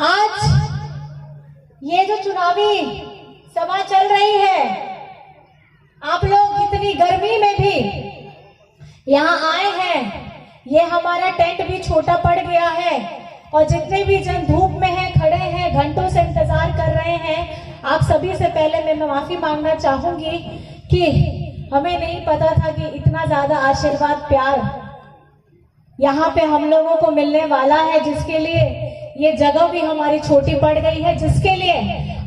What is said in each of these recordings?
आज ये जो चुनावी सभा चल रही है, आप लोग इतनी गर्मी में भी यहाँ आए हैं। ये हमारा टेंट भी छोटा पड़ गया है और जितने भी जन धूप में हैं, खड़े हैं, घंटों से इंतजार कर रहे हैं, आप सभी से पहले मैं माफी मांगना चाहूंगी कि हमें नहीं पता था कि इतना ज्यादा आशीर्वाद प्यार यहाँ पे हम लोगों को मिलने वाला है, जिसके लिए ये जगह भी हमारी छोटी पड़ गई है, जिसके लिए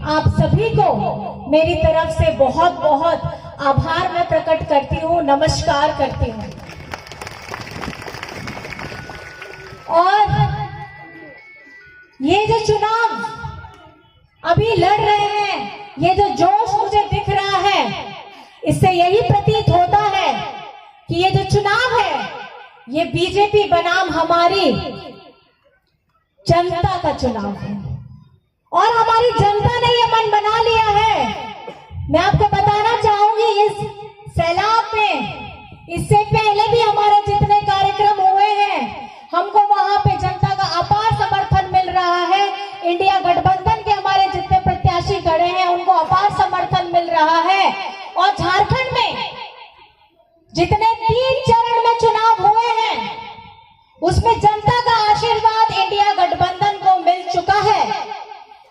आप सभी को मेरी तरफ से बहुत बहुत आभार मैं प्रकट करती हूँ, नमस्कार करती हूँ। और ये जो चुनाव अभी लड़ रहे हैं, ये जो जोश मुझे दिख रहा है, इससे यही प्रतीत होता है कि ये जो चुनाव है, ये बीजेपी बनाम हमारी जनता का चुनाव है और हमारी जनता ने ये मन बना लिया है। मैं आपको बताना चाहूंगी, इस सैलाब में इससे पहले भी हमारे जितने कार्यक्रम हुए हैं, हमको वहां पे जनता का अपार समर्थन मिल रहा है। इंडिया गठबंधन के हमारे जितने प्रत्याशी खड़े हैं, उनको अपार समर्थन मिल रहा है। और झारखंड में जितने 3 चरण में चुनाव हुए हैं, उसमें जनता का आशीर्वाद इंडिया गठबंधन को मिल चुका है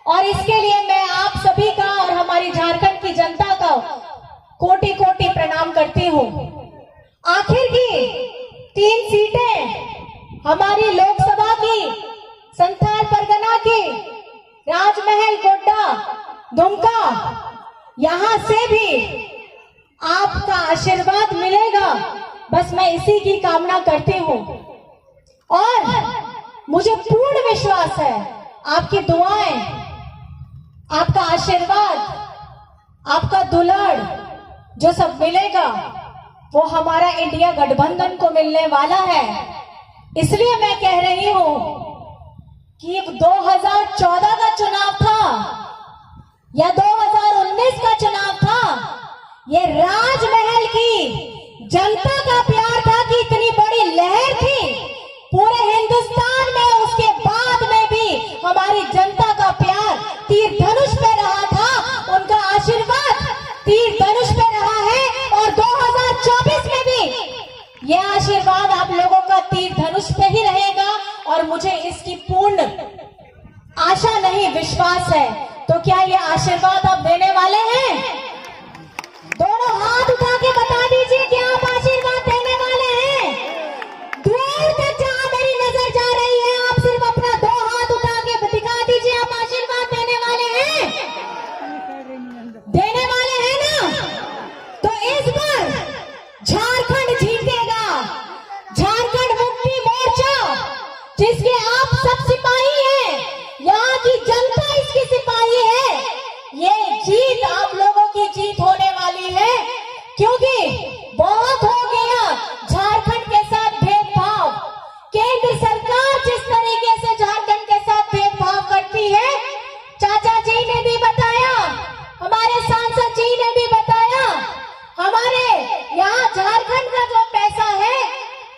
और इसके लिए मैं आप सभी का और हमारी झारखंड की जनता का कोटि कोटि प्रणाम करती हूँ। आखिर की 3 सीटें हमारी लोकसभा की, संथाल परगना की, राजमहल, गोड्डा, दुमका, यहां से भी आपका आशीर्वाद मिलेगा, बस मैं इसी की कामना करती हूँ। और मुझे पूर्ण विश्वास है, आपकी दुआएं, आपका आशीर्वाद, आपका दुलार जो सब मिलेगा, वो हमारा इंडिया गठबंधन को मिलने वाला है। इसलिए मैं कह रही हूं कि 2014 का चुनाव था या 2019 का चुनाव था, ये राजमहल की जनता का प्यार था कि इतनी बड़ी लहर थी पूरे हिंदुस्तान में, उसके बाद में भी हमारी जनता का प्यार तीर धनुष पे रहा था, उनका आशीर्वाद तीर धनुष पे रहा है। और 2024 में भी यह आशीर्वाद आप लोगों का तीर धनुष पे ही रहेगा और मुझे इसकी पूर्ण आशा नहीं, विश्वास है। तो क्या यह आशीर्वाद आप देने वाले हैं? दोनों हाथ उठा के बता दीजिए कि आप आशीर्वाद देने वाले हैं। दूर तक जहां मेरी नजर जा रही है, आप सिर्फ अपना 2 हाथ उठा के दिखा दीजिए, आप आशीर्वाद देने वाले हैं। देने वाले हैं ना? तो इस बार झारखंड जीतेगा। झारखंड मुक्ति मोर्चा, जिसके आप सब सिपाही हैं, यहाँ की जनता इसकी सिपाही है, ये जीत आप लोगों की जीत होने वाली है। क्योंकि बहुत हो गया झारखंड के साथ भेदभाव। केंद्र सरकार जिस तरीके से झारखंड के साथ भेदभाव करती है, चाचा जी ने भी बताया, हमारे सांसद जी ने भी बताया, हमारे यहाँ झारखंड का जो पैसा है,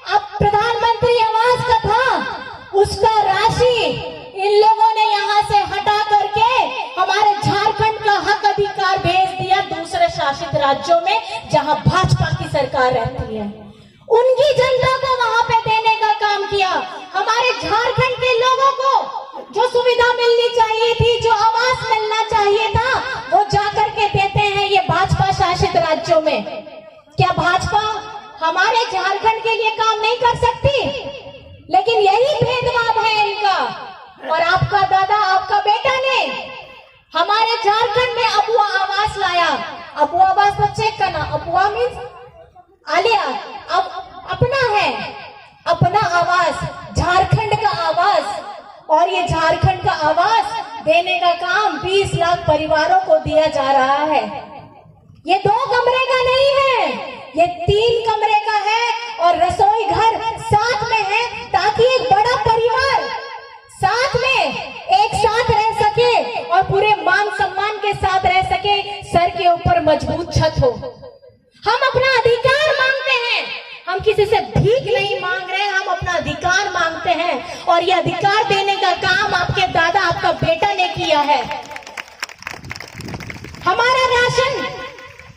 अब प्रधानमंत्री आवास का था, उसका राशि इन लोगों ने यहाँ से हटा करके हमारे झारखंड का हक अधिकार भेज दिया दूसरे शासित राज्यों में, जहां भाजपा की सरकार रहती है। उनकी जनता को वहां पे देने का काम किया। हमारे झारखंड के लोगों को जो सुविधा मिलनी चाहिए थी, जो आवास मिलना चाहिए था, वो जाकर के देते हैं ये भाजपा शासित राज्यों में। क्या भाजपा हमारे झारखंड के लिए काम नहीं कर सकती? लेकिन यही भेदभाव है इनका। और आपका दादा, आपका बेटा ने हमारे झारखंड में अपुआ आवास लाया। अपुआ आवास तो चेक करना, अपुआ मीन्स आलिया, अब अपना है, अपना आवास, झारखंड का आवास। और ये झारखंड का आवास देने का काम 20 लाख परिवारों को दिया जा रहा है। ये 2 कमरे का नहीं है, ये 3 कमरे का है और रसोई घर साथ में है, ताकि एक बड़ा परिवार साथ में एक साथ रह सके और पूरे मान सम्मान के साथ रह सके, सर के ऊपर मजबूत छत हो। हम अपना अधिकार मांगते हैं, हम किसी से भीख नहीं मांग रहे, हम अपना अधिकार मांगते हैं और ये अधिकार देने का काम आपके दादा, आपका है। हमारा राशन,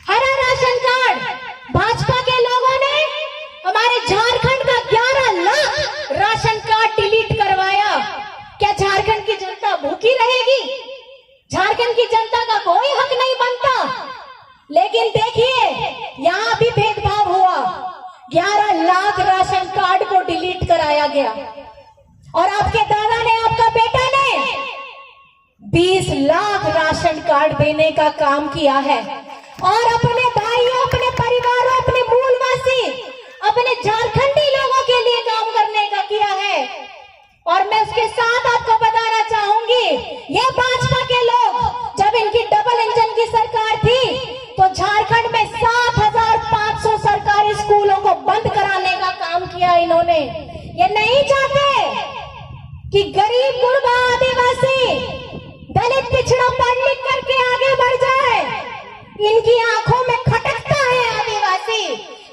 हरा राशन कार्ड भाजपा के लोगों ने हमारे झारखंड का 11 लाख राशन कार्ड डिलीट करवाया। क्या झारखंड की जनता भूखी रहेगी? झारखंड की जनता का कोई हक नहीं बनता। लेकिन देखिए, यहां भी भेदभाव हुआ। 11 लाख राशन कार्ड को डिलीट कराया गया और आपके दादा ने, आपका बेटा ने 20 लाख राशन कार्ड देने का काम किया है और अपने भाइयों, अपने परिवारों, अपने मूलवासी, अपने झारखंडी लोगों के लिए काम करने का किया है। और मैं उसके साथ आपको बताना चाहूंगी, ये भाजपा के लोग, जब इनकी डबल इंजन की सरकार थी तो झारखंड में 7,500 सरकारी स्कूलों को बंद कराने का काम किया इन्होंने। ये नहीं चाहते कि गरीब, गुरबा, आदिवासी, दलित, पिछड़ा पढ़ लिख करके आगे बढ़ जाए। इनकी आंखों में खटकता है आदिवासी,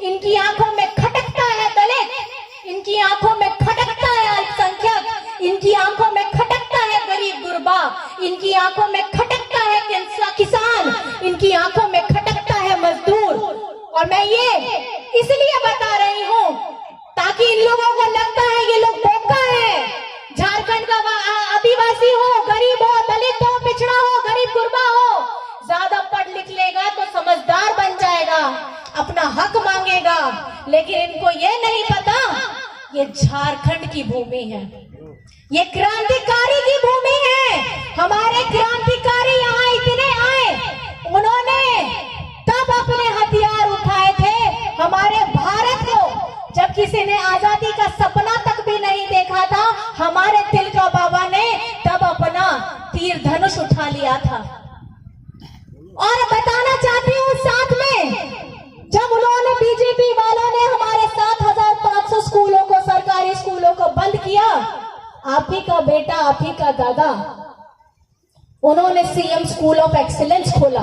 इनकी आंखों में खटकता है दलित, इनकी आंखों में खटकता है अल्पसंख्यक, इनकी आंखों में खटकता है गरीब गुरबा, इनकी आंखों में खटकता है किसान, इनकी आंखों में खटकता है मजदूर। और मैं ये इसलिए बता रही हूँ ताकि इन लोगों को लगता है ये लोग बोका है। झारखंड का आदिवासी हो, गरीब हो, दलित हो, पिछड़ा हो, गरीब गुरबा हो, ज्यादा पढ़ लिख लेगा तो समझदार बन जाएगा, अपना हक मांगेगा। लेकिन इनको ये नहीं पता ये झारखंड की भूमि है, ये क्रांतिकारी की भूमि है। हमारे क्रांतिकारी यहाँ इतने आए, उन्होंने तब अपने हथियार उठाए थे हमारे भारत को, जब किसी ने आजादी का सपना तक भी नहीं देखा था। हमारे तिलका बाबा ने तब अपना तीर धनुष उठा लिया था। और बताना चाहती हूँ साथ में, जब उन्होंने, बीजेपी वालों ने हमारे 7,500 स्कूलों को, सरकारी स्कूलों को बंद किया, आप ही का बेटा, आप ही का दादा, उन्होंने सीएम स्कूल ऑफ एक्सीलेंस खोला।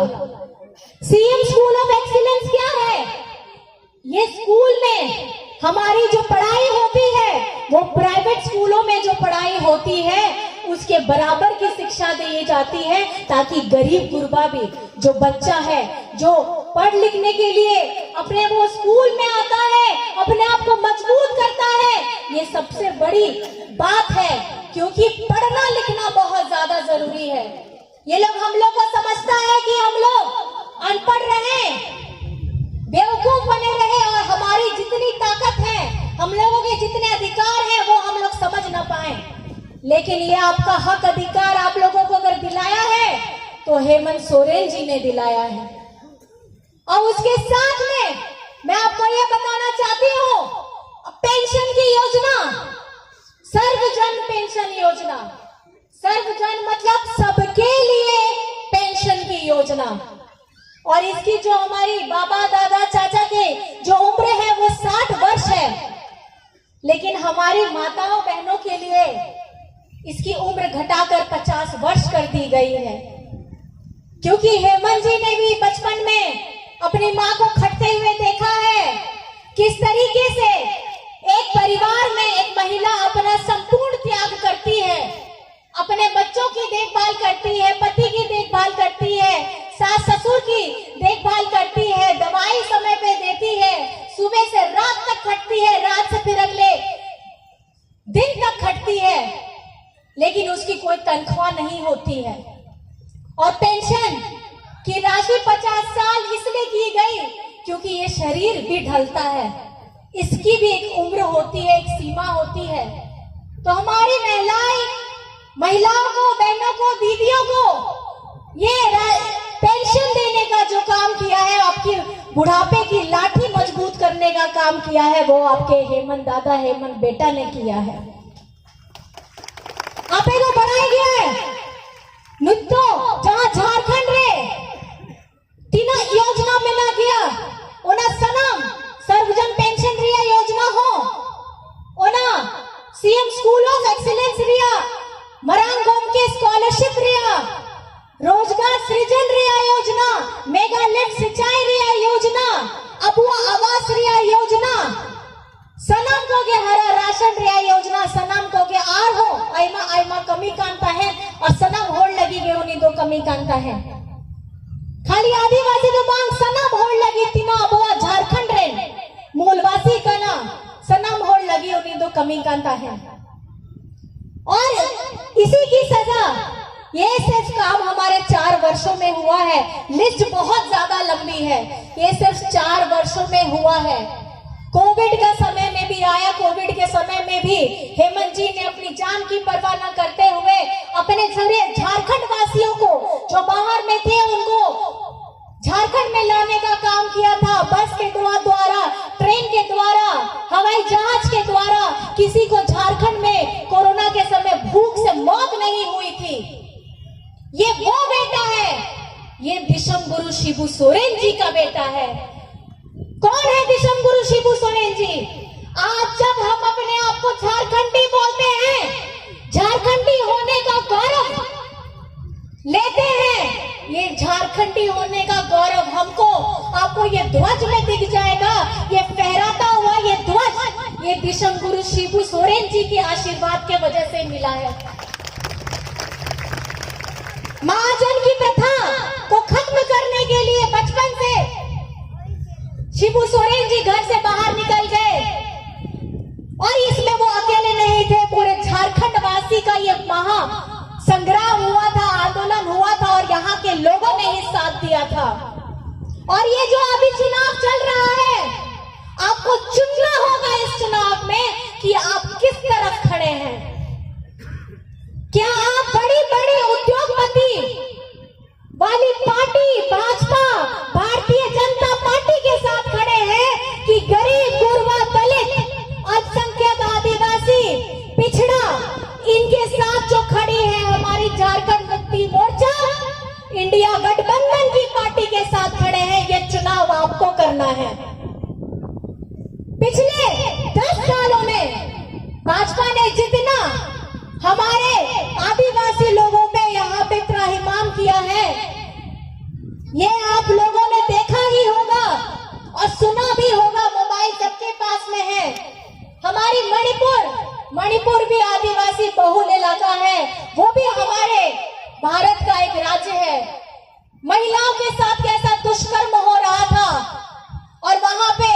सीएम स्कूल ऑफ एक्सीलेंस क्या है? ये स्कूल में हमारी जो पढ़ाई होती है वो प्राइवेट स्कूलों में जो पढ़ाई होती है उसके बराबर की शिक्षा दी जाती है, ताकि गरीब गुरबा भी, जो बच्चा है जो पढ़ लिखने के लिए अपने वो स्कूल में आता है, अपने आप को मजबूत करता है। ये सबसे बड़ी बात है, क्योंकि पढ़ना लिखना बहुत ज्यादा जरूरी है। ये लोग, हम लोग को समझता है कि हम लोग अनपढ़ रहे, बेवकूफ बने रहे और हमारी जितनी ताकत है, हम लोगों के जितने अधिकार हैं वो हम लोग समझ ना पाए। लेकिन ये आपका हक, अधिकार आप लोगों को अगर दिलाया है तो हेमंत सोरेन जी ने दिलाया है। और उसके साथ में मैं आपको ये बताना चाहती हूँ, पेंशन की योजना, सर्वजन पेंशन योजना, सर्वजन मतलब सबके लिए पेंशन की योजना। और इसकी जो हमारी बाबा, दादा, चाचा के जो उम्र है वो 60 वर्ष है, लेकिन हमारी माताओं बहनों के लिए इसकी उम्र घटाकर 50 वर्ष कर दी गई है। क्योंकि हेमंत जी ने भी बचपन में अपनी माँ को खटते हुए देखा है, किस तरीके से एक परिवार में एक महिला अपना संपूर्ण त्याग करती है, अपने बच्चों की देखभाल करती है, पति की देखभाल करती है, सास ससुर की देखभाल करती है, दवाई समय पे देती है, सुबह से रात तक खटती है, रात से फिर अगले दिन तक खटती है, लेकिन उसकी कोई तनख्वाह नहीं होती है। और पेंशन की राशि 50 साल इसलिए की गई क्योंकि ये शरीर भी ढलता है, इसकी भी एक उम्र होती है, एक सीमा होती है। तो हमारी महिलाओं को, बहनों को, दीदियों को ये पेंशन देने का जो काम किया है, आपकी बुढ़ापे की लाठी मजबूत करने का काम किया है, वो आपके हेमंत दादा, हेमंत बेटा ने किया है। आप को बढ़ाया गया है नुत्तो, जहां झारखंड रे तीन योजना में ना गया ओना सनम सर्वजन पेंशन रिया योजना हो, ओना सीएम स्कूल ऑफ एक्सीलेंस रिया, मरांग गोम के स्कॉलरशिप रिया, रोजगार सृजन रिया योजना, मेगा लिफ्ट सिंचाई रिया योजना, अबुआ आवास रिया योजना, सनम को के हरा राशन रिया योजना। कमी कांता है। खाली आदिवासी तो मांग सनम होड़ लगी तीना अबुआ झारखंड रे मूलवासी कना सनम होड़ लगी उन्हीं दो कमी कांता है। और इसी की सजा ये सिर्फ काम हमारे 4 वर्षों में हुआ है। लिस्ट बहुत ज्यादा लंबी है, ये सिर्फ 4 वर्षों में हुआ है। कोविड का समय में भी आया, कोविड के समय में भी हेमंत जी ने अपनी जान की परवाह न करते हुए अपने झारखंड वासियों को जो बाहर में थे उनको झारखंड में लाने का काम किया था। बस के द्वारा, ट्रेन के द्वारा, हवाई जहाज के द्वारा किसी को झारखंड में कोरोना के समय भूख से मौत नहीं हुई थी। ये वो बेटा है, ये दिशम गुरु शिबू सोरेन जी का बेटा है। कौन है दिशम गुरु शिबू सोरेन जी? आज जब हम अपने आप को झारखंडी बोलते हैं, झारखंडी होने का गौरव लेते हैं, ये झारखंडी होने का गौरव हमको आपको ये ध्वज में दिख जाएगा। ये फहराता हुआ ये ध्वज ये दिशम गुरु शिबू सोरेन जी के आशीर्वाद के वजह से मिला है। महाजन की प्रथा को खत्म करने के लिए बचपन से शिबू सोरेन जी घर से बाहर निकल गए और इसमें वो अकेले नहीं थे, पूरे झारखंड वासी का ये महा संग्राम हुआ था, आंदोलन हुआ था और यहाँ के लोगों ने ही साथ दिया था। और ये जो अभी चुनाव चल रहा है, आपको चुनना होगा इस चुनाव में कि आप किस तरफ खड़े हैं। क्या आप बड़ी बड़ी उद्योगपति वाली पार्टी भाजपा भारतीय जनता पार्टी के साथ खड़े हैं कि गरीब, गुरबा, दलित, अल्पसंख्यक, आदिवासी, पिछड़ा इनके साथ जो खड़ी है हमारी झारखंड मुक्ति मोर्चा इंडिया गठबंधन की पार्टी के साथ खड़े हैं। ये चुनाव आपको करना है। पिछले 10 सालों में भाजपा ने जितना हमारे आदिवासी लोगों पे यहाँ पे त्राहिमाम किया है, ये आप लोगों ने देखा ही होगा और सुना भी होगा, मोबाइल सबके पास में है। हमारी मणिपुर भी आदिवासी बहुल इलाका है, वो भी हमारे भारत का एक राज्य है। महिलाओं के साथ कैसा दुष्कर्म हो रहा था और वहां पे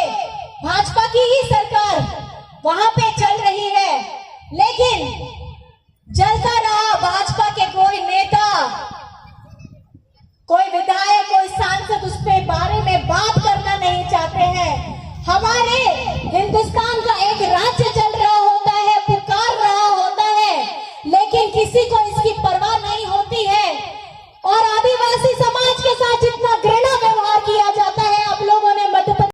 भाजपा की ही सरकार वहां पे चल रही है, लेकिन जलता रहा भाजपा के कोई नेता, कोई विधायक, कोई सांसद उस पे बारे में बात करना नहीं चाहते हैं। हमारे हिंदुस्तान का एक राज्य चल रहा होता है, पुकार रहा होता है, लेकिन किसी को इसकी परवाह